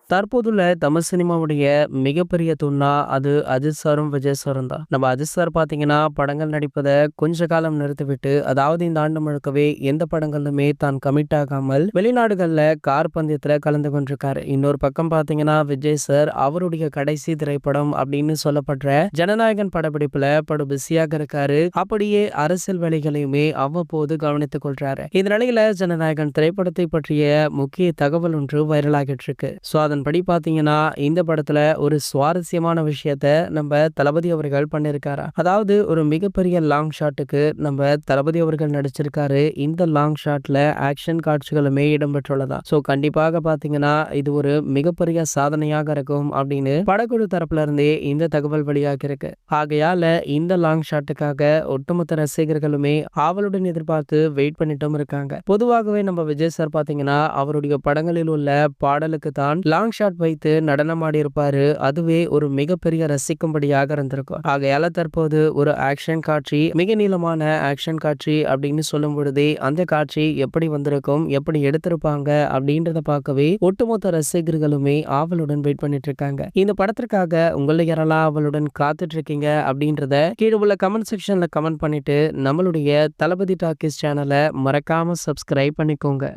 தற்போதுள்ள தமிழ் சினிமாவுடைய மிகப்பெரிய தூண்னா அது அஜித் சாரும், விஜய் சாரும் தான். நம்ம அஜித் சார் பார்த்தீங்கன்னா, படங்கள் நடிப்பத கொஞ்ச காலம் நிறுத்திவிட்டு, அதாவது இந்த ஆண்டு முழுக்கவே எந்த படங்கள்லுமே தான் கமிட் ஆகாமல் வெளிநாடுகள்ல கார் பந்தயத்துல கலந்து கொண்டிருக்காரு. இன்னொரு பக்கம் பார்த்தீங்கன்னா, விஜய் சார் அவருடைய கடைசி திரைப்படம் அப்படின்னு சொல்லப்படுற ஜனநாயகன் படப்பிடிப்புல படு பிஸியாக இருக்காரு. அப்படியே அரசியல் வேலைகளையுமே அவ்வப்போது கவனித்துக் கொள்றாரு. இந்த நிலையில ஜனநாயகன் திரைப்படத்தை பற்றிய முக்கிய தகவல் ஒன்று வைரலாகிட்டு இருக்கு. அதன்படி பார்த்தீங்கன்னா, இந்த படத்துல ஒரு சுவாரஸ்யமான விஷயத்த நம்ம தளபதி அவர்கள் பண்ணியிருக்காரு. அதாவது ஒரு மிகப்பெரிய லாங் ஷாட்டுக்கு நம்ம தளபதி அவர்கள் நடிச்சிருக்காரு. இந்த லாங் ஷாட்ல ஆக்ஷன் காட்சிகளுமே இடம்பெற்றுள்ளதா. கண்டிப்பாக பார்த்தீங்கன்னா, இது ஒரு மிகப்பெரிய சாதனையாக இருக்கும் அப்படின்னு படக்குழு தரப்புல இருந்தே இந்த தகவல் வெளியாகி இருக்கு. ஆகையால இந்த லாங் ஷாட்டுக்காக ஒட்டுமொத்த ரசிகர்களுமே ஆவலுடன் எதிர்பார்த்து வெயிட் பண்ணிட்டும் இருக்காங்க. பொதுவாகவே நம்ம விஜய் சார் பார்த்தீங்கன்னா, அவருடைய படங்களில் உள்ள பாடலுக்கு தான் லாங் ஷாட் வைத்து நடனமாடி இருப்பாரு. அதுவே ஒரு மிகப்பெரிய ரசிக்கும்படியாக இருந்திருக்கும். ஆகையால தற்போது ஒரு ஆக்ஷன் காட்சி, மிக நீளமான ஆக்ஷன் காட்சி அப்படின்னு சொல்லும் பொழுதே அந்த காட்சி எப்படி வந்திருக்கும், எப்படி எடுத்திருப்பாங்க அப்படின்றத பார்க்கவே ஒட்டுமொத்த ரசிகர்களுமே ஆவலுடன் வெயிட் பண்ணிட்டு இருக்காங்க. இந்த படத்திற்காக உங்களை யாரெல்லாம் ஆவலுடன் காத்துட்டு இருக்கீங்க அப்படின்றத கீழே உள்ள கமெண்ட் செக்ஷன்ல கமெண்ட் பண்ணிட்டு நம்மளுடைய தளபதி டாக்கீஸ் சேனலை மறக்காம சப்ஸ்கிரைப் பண்ணிக்கோங்க.